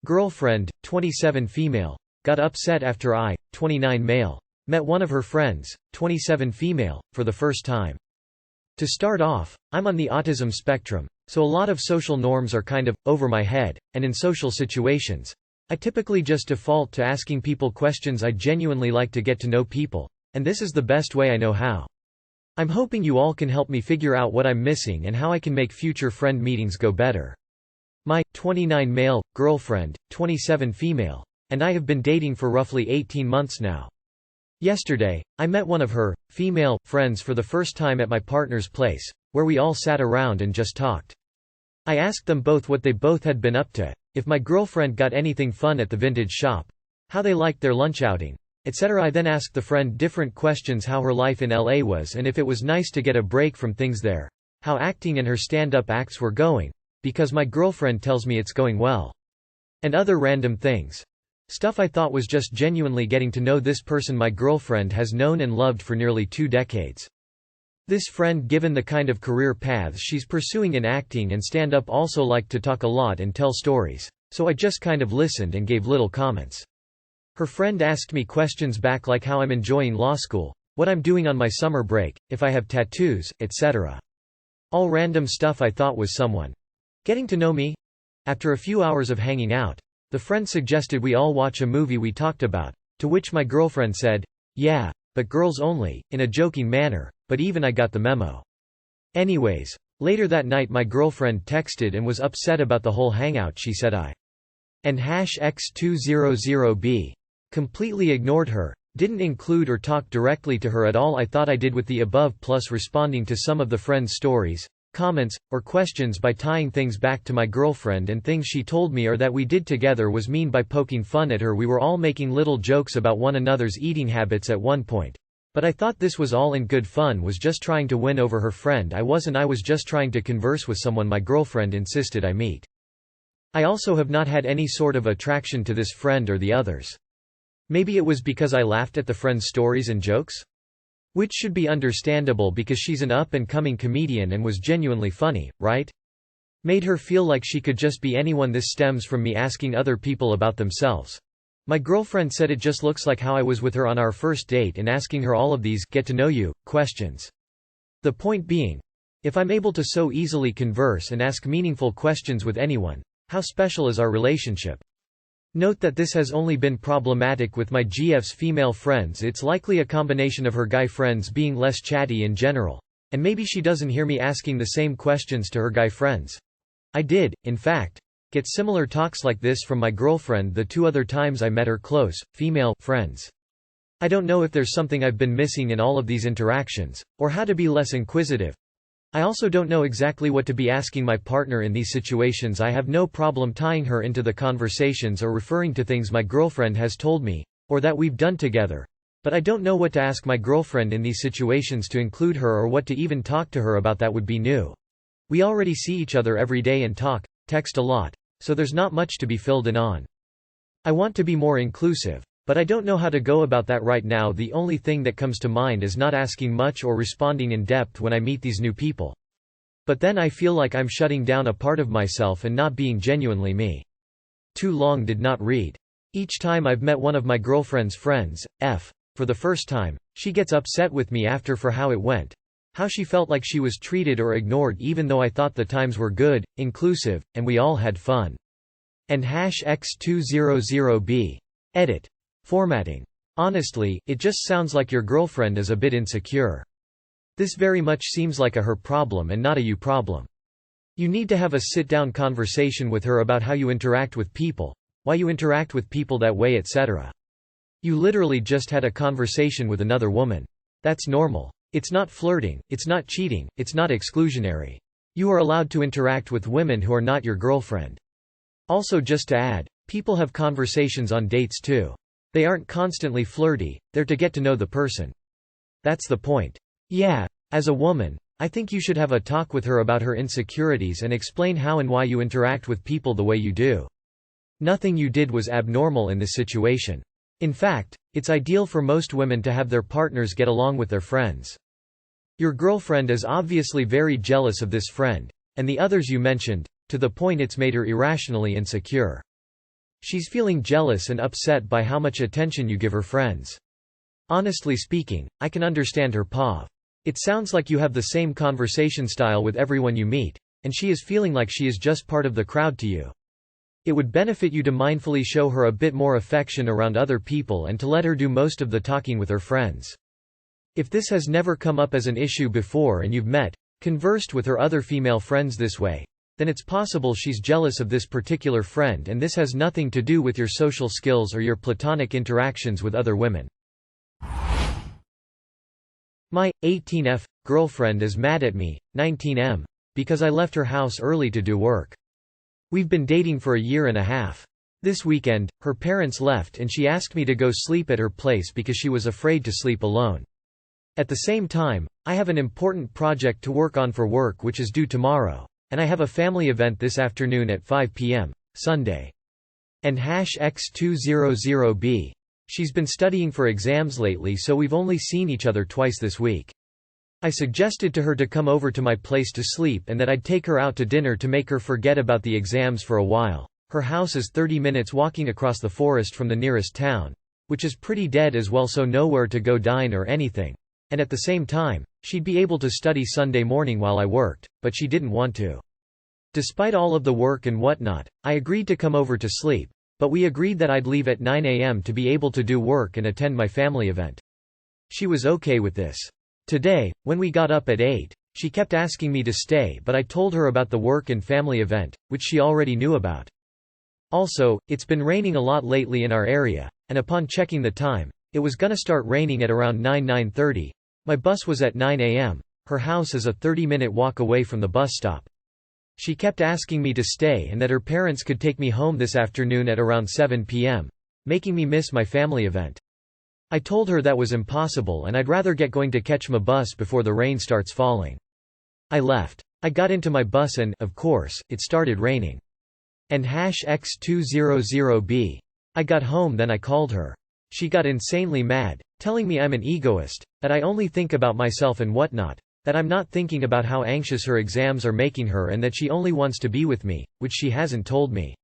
Girlfriend, 27 female. Got upset after I, 29 male. Met one of her friends, 27 female, for the first time. To start off, I'm on the autism spectrum, so a lot of social norms are kind of over my head, and in social situations, I typically just default to asking people questions. I genuinely like to get to know people, and this is the best way I know how. I'm hoping you all can help me figure out what I'm missing and how I can make future friend meetings go better. My 29 male girlfriend, 27 female, and I have been dating for roughly 18 months now. Yesterday, I met one of her female friends for the first time at my partner's place, where we all sat around and just talked. I asked them both what they both had been up to, if my girlfriend got anything fun at the vintage shop, how they liked their lunch outing, etc. I then asked the friend different questions: how her life in LA was and if it was nice to get a break from things there, how acting and her stand-up acts were going, because my girlfriend tells me it's going well, and other random things. Stuff I thought was just genuinely getting to know this person my girlfriend has known and loved for nearly 2 decades. This friend, given the kind of career paths she's pursuing in acting and stand-up, also liked to talk a lot and tell stories, so I just kind of listened and gave little comments. Her friend asked me questions back like how I'm enjoying law school, what I'm doing on my summer break, if I have tattoos, etc. All random stuff I thought was someone getting to know me. After a few hours of hanging out, the friend suggested we all watch a movie we talked about, to which my girlfriend said, "Yeah, but girls only," in a joking manner, but even I got the memo. Anyways, later that night my girlfriend texted and was upset about the whole hangout. She said I and #X200B completely ignored her, didn't include or talk directly to her at all. I thought I did with the above, plus responding to some of the friend's stories, comments, or questions by tying things back to my girlfriend and things she told me or that we did together was mean by poking fun at her. We were all making little jokes about one another's eating habits at one point, but I thought this was all in good fun, was just trying to win over her friend. I was just trying to converse with someone my girlfriend insisted I meet. I also have not had any sort of attraction to this friend or the others. Maybe it was because I laughed at the friend's stories and jokes? Which should be understandable because she's an up-and-coming comedian and was genuinely funny, right? Made her feel like she could just be anyone. This stems from me asking other people about themselves. My girlfriend said it just looks like how I was with her on our first date and asking her all of these get-to-know-you questions. The point being, if I'm able to so easily converse and ask meaningful questions with anyone, how special is our relationship? Note that this has only been problematic with my GF's female friends. It's likely a combination of her guy friends being less chatty in general, and maybe she doesn't hear me asking the same questions to her guy friends. I did, in fact, get similar talks like this from my girlfriend the 2 other times I met her close, female friends. I don't know if there's something I've been missing in all of these interactions, or how to be less inquisitive. I also don't know exactly what to be asking my partner in these situations. I have no problem tying her into the conversations or referring to things my girlfriend has told me, or that we've done together, but I don't know what to ask my girlfriend in these situations to include her or what to even talk to her about that would be new. We already see each other every day and talk, text a lot, so there's not much to be filled in on. I want to be more inclusive, but I don't know how to go about that right now. The only thing that comes to mind is not asking much or responding in depth when I meet these new people. But then I feel like I'm shutting down a part of myself and not being genuinely me. Too long did not read. Each time I've met one of my girlfriend's friends, for the first time, she gets upset with me after for how it went. How she felt like she was treated or ignored even though I thought the times were good, inclusive, and we all had fun. And #X200B. Edit. Formatting. Honestly, it just sounds like your girlfriend is a bit insecure. This very much seems like a her problem and not a you problem. You need to have a sit-down conversation with her about how you interact with people, why you interact with people that way, etc. You literally just had a conversation with another woman. That's normal. It's not flirting, it's not cheating, it's not exclusionary. You are allowed to interact with women who are not your girlfriend. Also, just to add, people have conversations on dates too. They aren't constantly flirty, they're to get to know the person. That's the point. Yeah, as a woman, I think you should have a talk with her about her insecurities and explain how and why you interact with people the way you do. Nothing you did was abnormal in this situation. In fact, it's ideal for most women to have their partners get along with their friends. Your girlfriend is obviously very jealous of this friend, and the others you mentioned, to the point it's made her irrationally insecure. She's feeling jealous and upset by how much attention you give her friends. Honestly speaking, I can understand her pav. It sounds like you have the same conversation style with everyone you meet, and she is feeling like she is just part of the crowd to you. It would benefit you to mindfully show her a bit more affection around other people and to let her do most of the talking with her friends. If this has never come up as an issue before and you've conversed with her other female friends this way, then it's possible she's jealous of this particular friend, and this has nothing to do with your social skills or your platonic interactions with other women. My 18F girlfriend is mad at me, 19M, because I left her house early to do work. We've been dating for a year and a half. This weekend, her parents left and she asked me to go sleep at her place because she was afraid to sleep alone. At the same time, I have an important project to work on for work which is due tomorrow, and I have a family event this afternoon at 5 p.m., Sunday. And #X200B. She's been studying for exams lately, so we've only seen each other twice this week. I suggested to her to come over to my place to sleep and that I'd take her out to dinner to make her forget about the exams for a while. Her house is 30 minutes walking across the forest from the nearest town, which is pretty dead as well, so nowhere to go dine or anything. And at the same time, she'd be able to study Sunday morning while I worked, but she didn't want to. Despite all of the work and whatnot, I agreed to come over to sleep, but we agreed that I'd leave at 9 a.m. to be able to do work and attend my family event. She was okay with this. Today, when we got up at 8, she kept asking me to stay, but I told her about the work and family event, which she already knew about. Also, it's been raining a lot lately in our area, and upon checking the time, it was gonna start raining at around 9:30. My bus was at 9 a.m. Her house is a 30-minute walk away from the bus stop. She kept asking me to stay and that her parents could take me home this afternoon at around 7 p.m., making me miss my family event. I told her that was impossible and I'd rather get going to catch my bus before the rain starts falling. I left. I got into my bus and, of course, it started raining. And #X200B. I got home, then I called her. She got insanely mad, telling me I'm an egoist, that I only think about myself and whatnot, that I'm not thinking about how anxious her exams are making her, and that she only wants to be with me, which she hasn't told me.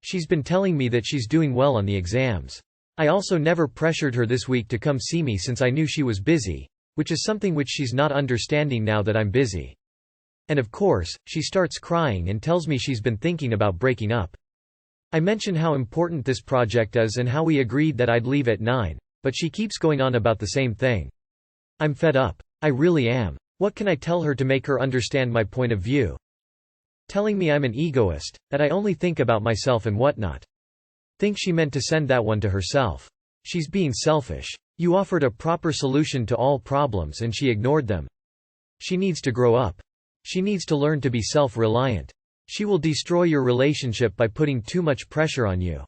She's been telling me that she's doing well on the exams. I also never pressured her this week to come see me since I knew she was busy, which is something which she's not understanding now that I'm busy. And of course, she starts crying and tells me she's been thinking about breaking up. I mention how important this project is and how we agreed that I'd leave at 9, but she keeps going on about the same thing. I'm fed up. I really am. What can I tell her to make her understand my point of view? Telling me I'm an egoist, that I only think about myself and whatnot. Think she meant to send that one to herself. She's being selfish. You offered a proper solution to all problems and she ignored them. She needs to grow up. She needs to learn to be self-reliant. She will destroy your relationship by putting too much pressure on you.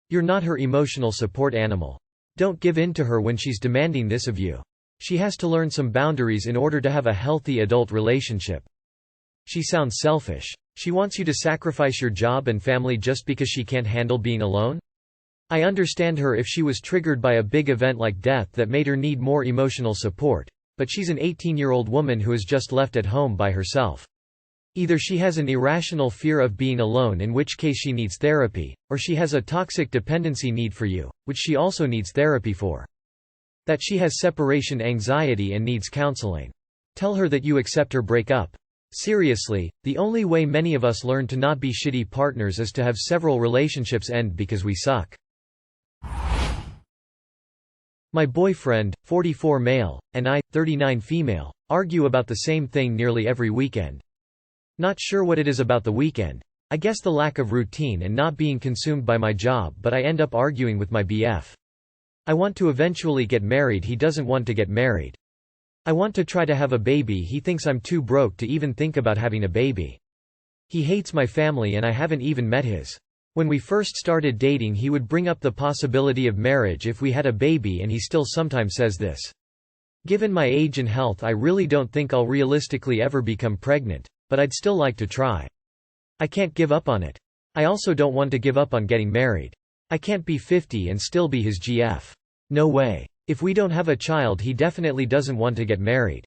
You're not her emotional support animal. Don't give in to her when she's demanding this of you. She has to learn some boundaries in order to have a healthy adult relationship. She sounds selfish. She wants you to sacrifice your job and family just because she can't handle being alone? I understand her if she was triggered by a big event like death that made her need more emotional support, but she's an 18-year-old woman who is just left at home by herself. Either she has an irrational fear of being alone, in which case she needs therapy, or she has a toxic dependency need for you, which she also needs therapy for. That she has separation anxiety and needs counseling. Tell her that you accept her breakup. Seriously, the only way many of us learn to not be shitty partners is to have several relationships end because we suck. My boyfriend, 44 male, and I, 39 female, argue about the same thing nearly every weekend. Not sure what it is about the weekend. I guess the lack of routine and not being consumed by my job, but I end up arguing with my BF. I want to eventually get married, he doesn't want to get married. I want to try to have a baby, he thinks I'm too broke to even think about having a baby. He hates my family and I haven't even met his. When we first started dating he would bring up the possibility of marriage if we had a baby, and he still sometimes says this. Given my age and health I really don't think I'll realistically ever become pregnant, but I'd still like to try. I can't give up on it. I also don't want to give up on getting married. I can't be 50 and still be his GF. No way. If we don't have a child he definitely doesn't want to get married.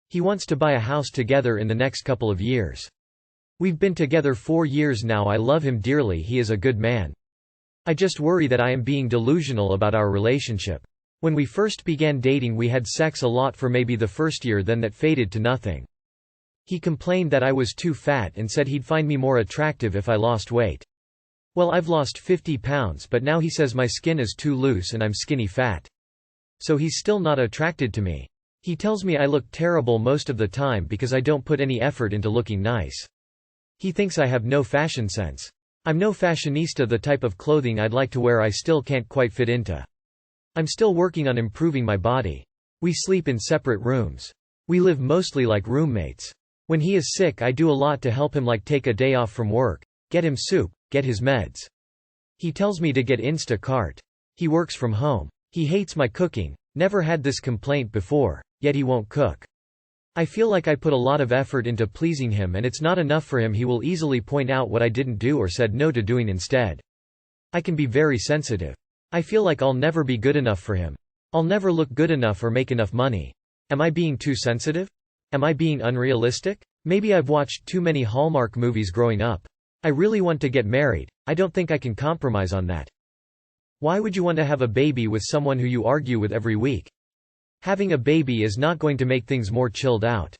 He wants to buy a house together in the next couple of years. We've been together 4 years now, I love him dearly, he is a good man. I just worry that I am being delusional about our relationship. When we first began dating we had sex a lot for maybe the first year, then that faded to nothing. He complained that I was too fat and said he'd find me more attractive if I lost weight. Well, I've lost 50 pounds, but now he says my skin is too loose and I'm skinny fat. So he's still not attracted to me. He tells me I look terrible most of the time because I don't put any effort into looking nice. He thinks I have no fashion sense. I'm no fashionista. The type of clothing I'd like to wear I still can't quite fit into. I'm still working on improving my body. We sleep in separate rooms. We live mostly like roommates. When he is sick I do a lot to help him, like take a day off from work, get him soup, get his meds. He tells me to get Instacart. He works from home. He hates my cooking, never had this complaint before, yet he won't cook. I feel like I put a lot of effort into pleasing him and it's not enough for him. He will easily point out what I didn't do or said no to doing instead. I can be very sensitive. I feel like I'll never be good enough for him. I'll never look good enough or make enough money. Am I being too sensitive? Am I being unrealistic? Maybe I've watched too many Hallmark movies growing up. I really want to get married. I don't think I can compromise on that. Why would you want to have a baby with someone who you argue with every week? Having a baby is not going to make things more chilled out.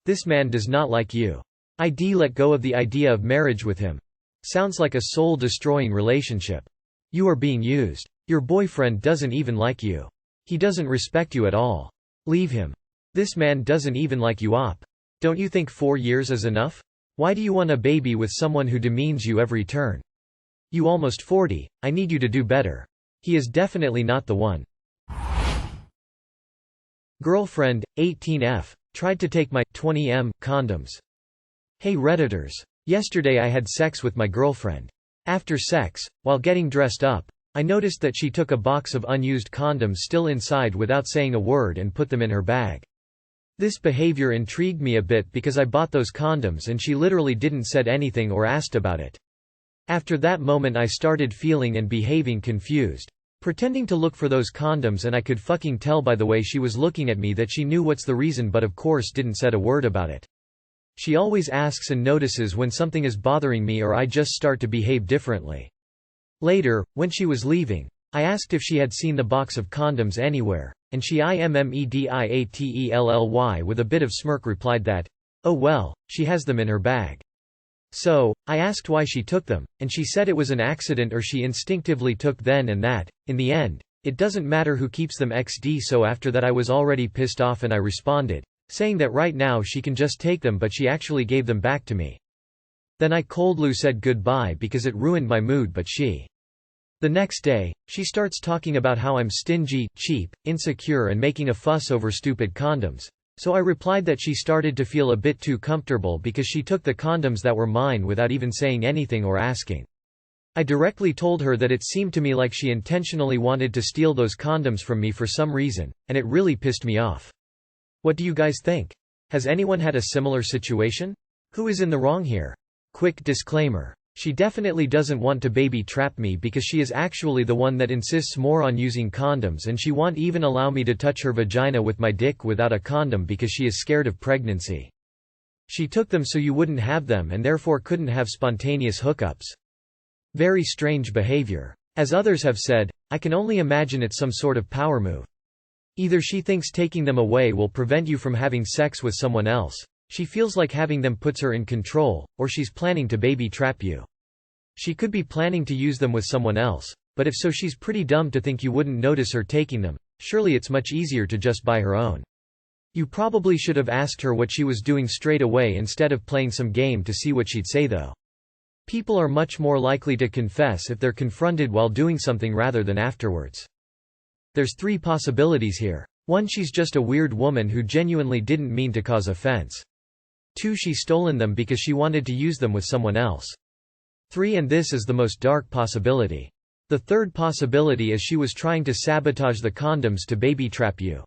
This man does not like you. Let go of the idea of marriage with him. Sounds like a soul-destroying relationship. You are being used. Your boyfriend doesn't even like you. He doesn't respect you at all. Leave him. This man doesn't even like you. Don't you think 4 years is enough? Why do you want a baby with someone who demeans you every turn? You almost 40, I need you to do better. He is definitely not the one. Girlfriend, 18F, tried to take my 20M condoms. Hey Redditors. Yesterday I had sex with my girlfriend. After sex, while getting dressed up, I noticed that she took a box of unused condoms still inside without saying a word and put them in her bag. This behavior intrigued me a bit because I bought those condoms and she literally didn't said anything or asked about it. After that moment I started feeling and behaving confused, pretending to look for those condoms, and I could fucking tell by the way she was looking at me that she knew what's the reason but of course didn't said a word about it. She always asks and notices when something is bothering me or I just start to behave differently. Later, when she was leaving, I asked if she had seen the box of condoms anywhere, and she immediately with a bit of smirk replied that, oh well, she has them in her bag. So, I asked why she took them, and she said it was an accident or she instinctively took then and that. In the end, it doesn't matter who keeps them XD. So after that I was already pissed off and I responded, saying that right now she can just take them, but she actually gave them back to me. Then I coldly said goodbye because it ruined my mood, but she. The next day, she starts talking about how I'm stingy, cheap, insecure and making a fuss over stupid condoms. So I replied that she started to feel a bit too comfortable because she took the condoms that were mine without even saying anything or asking. I directly told her that it seemed to me like she intentionally wanted to steal those condoms from me for some reason, and it really pissed me off. What do you guys think? Has anyone had a similar situation? Who is in the wrong here? Quick disclaimer. She definitely doesn't want to baby trap me because she is actually the one that insists more on using condoms, and she won't even allow me to touch her vagina with my dick without a condom because she is scared of pregnancy. She took them so you wouldn't have them and therefore couldn't have spontaneous hookups. Very strange behavior. As others have said, I can only imagine it's some sort of power move. Either she thinks taking them away will prevent you from having sex with someone else. She feels like having them puts her in control, or she's planning to baby trap you. She could be planning to use them with someone else, but if so she's pretty dumb to think you wouldn't notice her taking them. Surely it's much easier to just buy her own. You probably should have asked her what she was doing straight away instead of playing some game to see what she'd say though. People are much more likely to confess if they're confronted while doing something rather than afterwards. There's 3 possibilities here. 1, she's just a weird woman who genuinely didn't mean to cause offense. 2, she's stolen them because she wanted to use them with someone else. 3, and this is the most dark possibility. The third possibility is she was trying to sabotage the condoms to baby trap you.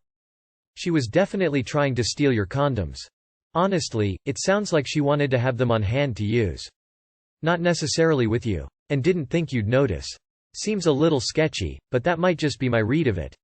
She was definitely trying to steal your condoms. Honestly, it sounds like she wanted to have them on hand to use. Not necessarily with you. And didn't think you'd notice. Seems a little sketchy, but that might just be my read of it.